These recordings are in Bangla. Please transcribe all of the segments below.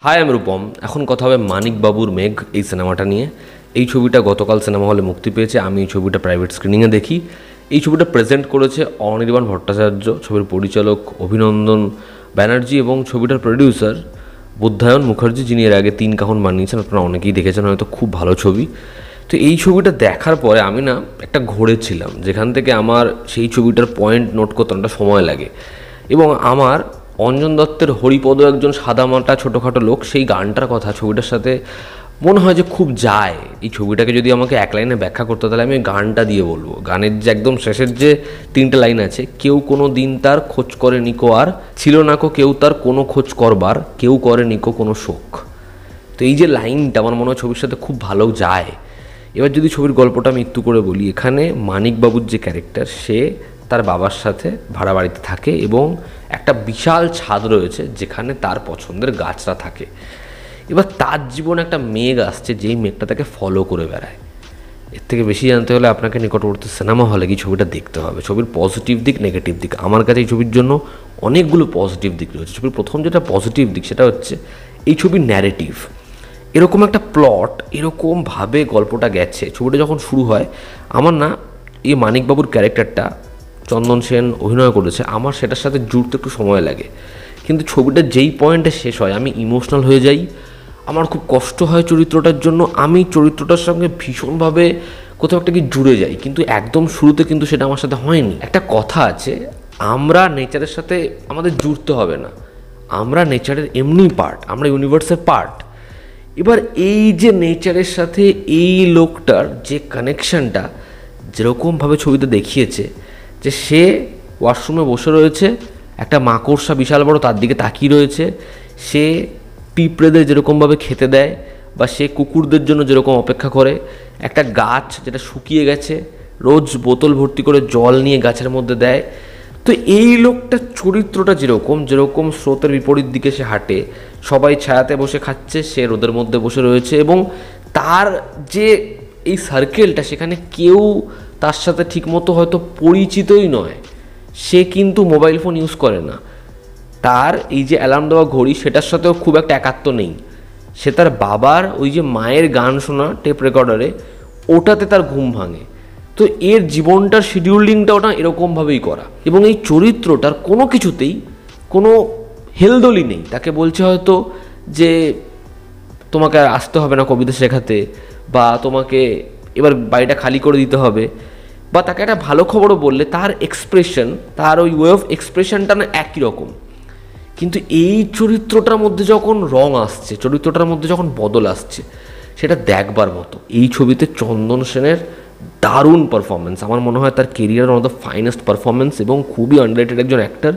হাই আমি রূপম। এখন কথা হবে মানিক বাবুর মেঘ এই সিনেমাটা নিয়ে। এই ছবিটা গতকাল সিনেমা হলে মুক্তি পেয়েছে। আমি এই ছবিটা প্রাইভেট স্ক্রিনিংয়ে দেখি। এই ছবিটা প্রেজেন্ট করেছে অনির্বাণ ভট্টাচার্য, ছবির পরিচালক অভিনন্দন ব্যানার্জি এবং ছবিটার প্রডিউসার বুদ্ধায়ন মুখার্জি, যিনি এর আগে 3 কাহন বানিয়েছেন। আপনারা অনেকেই দেখেছেন হয়তো, খুব ভালো ছবি। তো এই ছবিটা দেখার পরে আমি না একটা ঘোরেছিলাম, যেখান থেকে আমার সেই ছবিটার পয়েন্ট নোট করতে অনেকটা সময় লাগে। এবং আমার অঞ্জন দত্তের হরিপদ একজন সাদামাটা ছোটোখাটো লোক, সেই গানটার কথা ছবিটার সাথে মনে হয় যে খুব যায়। এই ছবিটাকে যদি আমাকে এক লাইনে ব্যাখ্যা করতে, তাহলে আমি গানটা দিয়ে বলবো। গানের যে একদম শেষের যে 3টে লাইন আছে, কেউ কোনো দিন তার খোঁজ করে নিকো, আর ছিল না কো কেউ তার কোনো খোঁজ করবার, কেউ করে নিকো কোনো শোক। তো এই যে লাইনটা আমার মনে হয় ছবির সাথে খুব ভালো যায়। এবার যদি ছবির গল্পটা আমি একটু করে বলি, এখানে মানিকবাবুর যে ক্যারেক্টার, সে তার বাবার সাথে ভাড়া বাড়িতে থাকে এবং একটা বিশাল ছাদ রয়েছে যেখানে তার পছন্দের গাছরা থাকে। এবার তার জীবনে একটা মেঘ আসছে, যেই মেঘটা তাকে ফলো করে বেড়ায়। এর থেকে বেশি জানতে হলে আপনাকে নিকটবর্তী সিনেমা হলে গিয়ে ছবিটা দেখতে হবে। ছবির পজিটিভ দিক, নেগেটিভ দিক, আমার কাছে এই ছবির জন্য অনেকগুলো পজিটিভ দিক রয়েছে। ছবির প্রথম যেটা পজিটিভ দিক, সেটা হচ্ছে এই ছবির ন্যারেটিভ। এরকম একটা প্লট, এরকমভাবে গল্পটা গেছে। ছবিটা যখন শুরু হয়, আমার না এই মানিকবাবুর ক্যারেক্টারটা চন্দন সেন অভিনয় করেছে, আমার সেটার সাথে জুড়তে একটু সময় লাগে। কিন্তু ছবিটা যেই পয়েন্টে শেষ হয়, আমি ইমোশনাল হয়ে যাই। আমার খুব কষ্ট হয় চরিত্রটার জন্য। আমি চরিত্রটার সঙ্গে ভীষণভাবে কোথাও একটা কি জুড়ে যাই। কিন্তু একদম শুরুতে কিন্তু সেটা আমার সাথে হয়নি। একটা কথা আছে, আমরা নেচারের সাথে আমাদের জুড়তে হবে না, আমরা নেচারের এমনি পার্ট, আমরা ইউনিভার্সের পার্ট। এবার এই যে নেচারের সাথে এই লোকটার যে কানেকশানটা যেরকমভাবে ছবিতে দেখিয়েছে, যে সে ওয়াশরুমে বসে রয়েছে, একটা মাকড়সা বিশাল বড় তার দিকে তাকিয়ে রয়েছে, সে পিঁপড়েদের যেরকমভাবে খেতে দেয়, বা সে কুকুরদের জন্য যেরকম অপেক্ষা করে, একটা গাছ যেটা শুকিয়ে গেছে রোজ বোতল ভর্তি করে জল নিয়ে গাছের মধ্যে দেয়। তো এই লোকটার চরিত্রটা যেরকম স্রোতের বিপরীত দিকে সে হাঁটে, সবাই ছায়াতে বসে খাচ্ছে, সে রোদের মধ্যে বসে রয়েছে, এবং তার যে এই সার্কেলটা, সেখানে কেউ তার সাথে ঠিকমতো হয়তো পরিচিতই নয়। সে কিন্তু মোবাইল ফোন ইউজ করে না, তার এই যে অ্যালার্ম দেওয়া ঘড়ি, সেটার সাথেও খুব একটা একাত্ম নেই। সে তার বাবার ওই যে মায়ের গান শোনা টেপ রেকর্ডারে, ওটাতে তার ঘুম ভাঙে। তো এর জীবনটার শিডিউলিংটা ওটা এরকমভাবেই করা। এবং এই চরিত্রটার কোনো কিছুতেই কোনো হেলদোলি নেই। তাকে বলছে হয়তো যে তোমাকে আর আসতে হবে না কবিতা শেখাতে, বা তোমাকে এবার বাড়িটা খালি করে দিতে হবে, বা তাকে একটা ভালো খবরও বললে তার এক্সপ্রেশন, তার ওই ওয়ে অফ এক্সপ্রেশনটা না একই রকম। কিন্তু এই চরিত্রটার মধ্যে যখন রং আসছে, চরিত্রটার মধ্যে যখন বদল আসছে, সেটা দেখবার মতো। এই ছবিতে চন্দন সেনের দারুণ পারফরমেন্স। আমার মনে হয় তার career one of the finest performance, এবং খুবই আন্ডাররেটেড একজন অ্যাক্টর।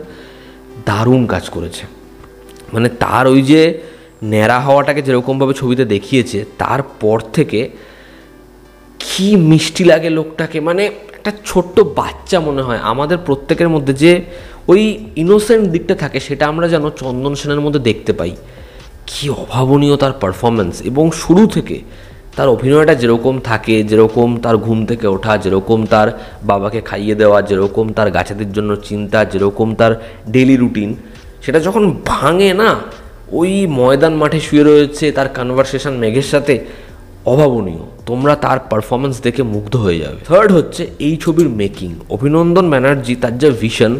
দারুণ কাজ করেছে। মানে তার ওই যে ন্যাড়া হওয়াটাকে যেরকমভাবে ছবিতে দেখিয়েছে, তারপর থেকে কি মিষ্টি লাগে লোকটাকে। মানে একটা ছোট্ট বাচ্চা মনে হয়। আমাদের প্রত্যেকের মধ্যে যে ওই ইনোসেন্ট দিকটা থাকে, সেটা আমরা যেন চন্দন সেনের মধ্যে দেখতে পাই। কি অভাবনীয় তার পারফরমেন্স! এবং শুরু থেকে তার অভিনয়টা যেরকম থাকে, যেরকম তার ঘুম থেকে ওঠা, যেরকম তার বাবাকে খাইয়ে দেওয়া, যেরকম তার গাছেদের জন্য চিন্তা, যেরকম তার ডেলি রুটিন, সেটা যখন ভাঙে না, ওই ময়দান মাঠে শুয়ে রয়েছে, তার কনভারসেশন মেঘের সাথে, অভাবনীয়। তোমরা তার পারফরমেন্স দেখে মুগ্ধ হয়ে যাবে। থার্ড হচ্ছে এই ছবির মেকিং। অভিনন্দন ব্যানার্জি, তার যে ভিশন,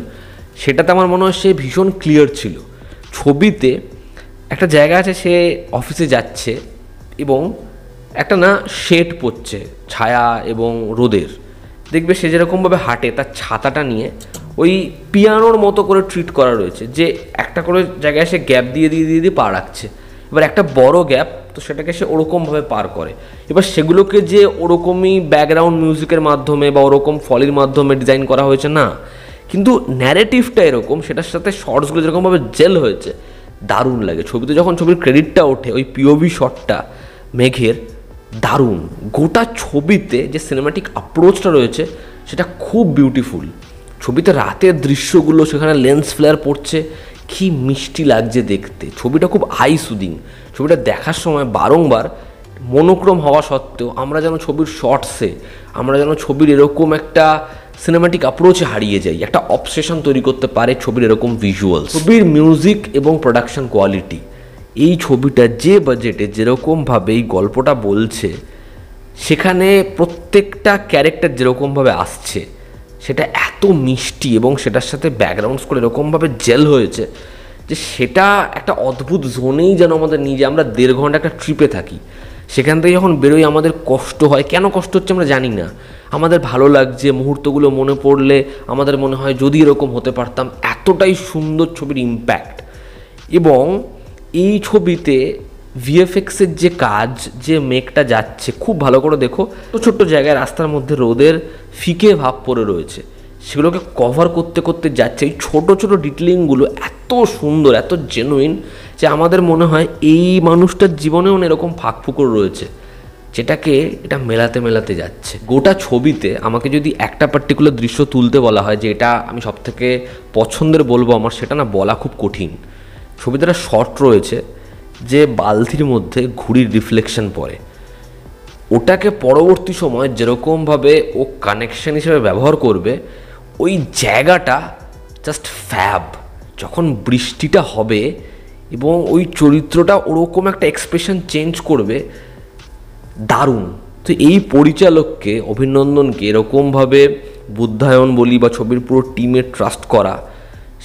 সেটাতে আমার মনে হয় সে ভীষণ ক্লিয়ার ছিল। ছবিতে একটা জায়গা আছে, সে অফিসে যাচ্ছে এবং একটা না শেড পড়ছে ছায়া এবং রোদের। দেখবে সে যেরকমভাবে হাঁটে, তার ছাতাটা নিয়ে ওই পিয়ানোর মতো করে ট্রিট করা রয়েছে, যে একটা করে জায়গায় সে গ্যাপ দিয়ে পা রাখছে। এবার একটা বড় গ্যাপ, তো সেটাকে সে ওরকমভাবে পার করে। এবার সেগুলোকে যে ওরকমই ব্যাকগ্রাউন্ড মিউজিকের মাধ্যমে বা ওরকম ফলির মাধ্যমে ডিজাইন করা হয়েছে না, কিন্তু ন্যারেটিভটা এরকম, সেটার সাথে শর্টসগুলো যেরকমভাবে জেল হয়েছে, দারুণ লাগে। ছবিতে যখন ছবির ক্রেডিটটা ওঠে, ওই পিওভি শটটা মেঘের, দারুণ। গোটা ছবিতে যে সিনেম্যাটিক অ্যাপ্রোচটা রয়েছে, সেটা খুব বিউটিফুল। ছবিতে রাতের দৃশ্যগুলো, সেখানে লেন্স ফ্লেয়ার পড়ছে, কি মিষ্টি লাগছে দেখতে। ছবিটা খুব আই সুদিং। ছবিটা দেখার সময় বারংবার মনোক্রম হওয়া সত্ত্বেও আমরা যেন ছবির শর্টসে, আমরা যেন ছবির এরকম একটা সিনেম্যাটিক অ্যাপ্রোচে হারিয়ে যাই। একটা অবসেশন তৈরি করতে পারে ছবির এরকম ভিজুয়ালস। ছবির মিউজিক এবং প্রোডাকশন কোয়ালিটি, এই ছবিটা যে বাজেটে যেরকমভাবে এই গল্পটা বলছে, সেখানে প্রত্যেকটা ক্যারেক্টার যেরকমভাবে আসছে সেটা এত মিষ্টি এবং সেটার সাথে ব্যাকগ্রাউন্ড স্কোর এরকমভাবে জেল হয়েছে যে সেটা একটা অদ্ভুত জোনেই যেন আমাদের নিয়ে যায়। আমরা 1.5 ঘন্টা একটা ট্রিপে থাকি, সেখান থেকে যখন বেরোই আমাদের কষ্ট হয়, কেন কষ্ট হচ্ছে আমরা জানি না, আমাদের ভালো লাগছে, মুহূর্তগুলো মনে পড়লে আমাদের মনে হয় যদি এরকম হতে পারতাম। এতটাই সুন্দর ছবির ইম্প্যাক্ট। এবং এই ছবিতে ভিএফএক্সের যে কাজ, যে মেঘটা যাচ্ছে, খুব ভালো করে দেখো, ছোট্ট ছোট্ট জায়গায় রাস্তার মধ্যে রোদের ফিকে ভাব পড়ে রয়েছে, সেগুলোকে কভার করতে করতে যাচ্ছে। এই ছোটো ছোটো ডিটেলিংগুলো এত সুন্দর, এত জেনুইন, যে আমাদের মনে হয় এই মানুষটার জীবনেও এরকম ফাঁকফুকর রয়েছে, যেটাকে এটা মেলাতে মেলাতে যাচ্ছে। গোটা ছবিতে আমাকে যদি একটা পার্টিকুলার দৃশ্য তুলতে বলা হয় যে এটা আমি সবথেকে পছন্দের বলবো আমার, সেটা না বলা খুব কঠিন। ছবিতে একটা শট রয়েছে যে বালতির মধ্যে ঘুড়ির রিফ্লেকশন পড়ে, ওটাকে পরবর্তী সময় যেরকমভাবে ও কানেকশন হিসেবে ব্যবহার করবে, ওই জায়গাটা জাস্ট ফ্যাব। যখন বৃষ্টিটা হবে এবং ওই চরিত্রটা ওরকম একটা এক্সপ্রেশন চেঞ্জ করবে, দারুণ। তো এই পরিচালককে, অভিনন্দনকে এরকমভাবে বুদ্ধায়ন বলি বা ছবির পুরো টিমের ট্রাস্ট করা,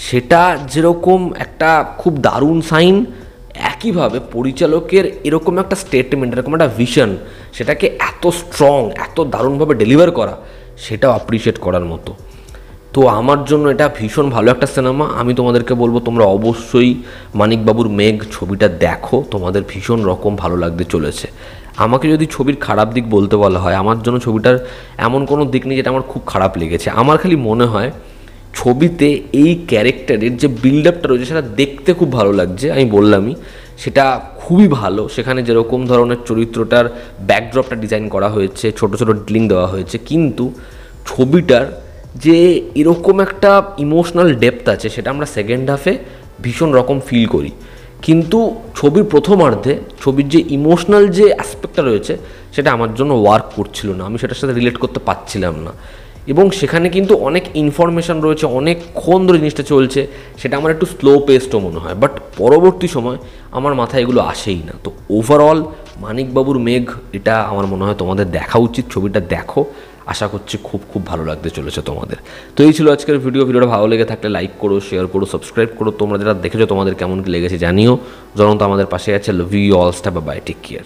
সেটা যেরকম একটা খুব দারুণ সাইন, একইভাবে পরিচালকের এরকম একটা স্টেটমেন্ট, এরকম একটা ভিশন, সেটাকে এত স্ট্রং, এত দারুণভাবে ডেলিভার করা, সেটাও অ্যাপ্রিসিয়েট করার মতো। তো আমার জন্য এটা ভীষণ ভালো একটা সিনেমা। আমি তোমাদেরকে বলবো তোমরা অবশ্যই মানিকবাবুর মেঘ ছবিটা দেখো, তোমাদের ভীষণ রকম ভালো লাগতে চলেছে। আমাকে যদি ছবির খারাপ দিক বলতে বলা হয়, আমার জন্য ছবিটার এমন কোনো দিক নেই যেটা আমার খুব খারাপ লেগেছে। আমার খালি মনে হয় ছবিতে এই ক্যারেক্টারের যে বিল্ড আপটা রয়েছে সেটা দেখতে খুব ভালো লাগছে। আমি বললামই সেটা খুবই ভালো। সেখানে যেরকম ধরনের চরিত্রটার ব্যাকড্রপটা ডিজাইন করা হয়েছে, ছোটো ছোটো ডিলিং দেওয়া হয়েছে, কিন্তু ছবিটার যে এরকম একটা ইমোশনাল ডেপথ আছে সেটা আমরা সেকেন্ড হাফে ভীষণ রকম ফিল করি। কিন্তু ছবির প্রথমার্ধে ছবির যে ইমোশনাল যে অ্যাসপেক্টটা রয়েছে সেটা আমার জন্য ওয়ার্ক করছিল না, আমি সেটার সাথে রিলেট করতে পারছিলাম না। এবং সেখানে কিন্তু অনেক ইনফরমেশান রয়েছে, অনেকক্ষণ ধরে জিনিসটা চলছে, সেটা আমার একটু স্লো পেস্টও মনে হয়, বাট পরবর্তী সময় আমার মাথায় এগুলো আসেই না। তো ওভারঅল মানিকবাবুর মেঘ এটা আমার মনে হয় তোমাদের দেখা উচিত। ছবিটা দেখো, আশা করছি খুব খুব ভালো লাগতে চলেছে তোমাদের। তো এই ছিল আজকের ভিডিওটা ভালো লেগে থাকলে লাইক করো, শেয়ার করো, সাবস্ক্রাইব করো। তোমরা যারা দেখেছো তোমাদের কেমন কি লেগেছে জানিও। জনতা আমাদের পাশে আছে। Love you all, stay bye, take care.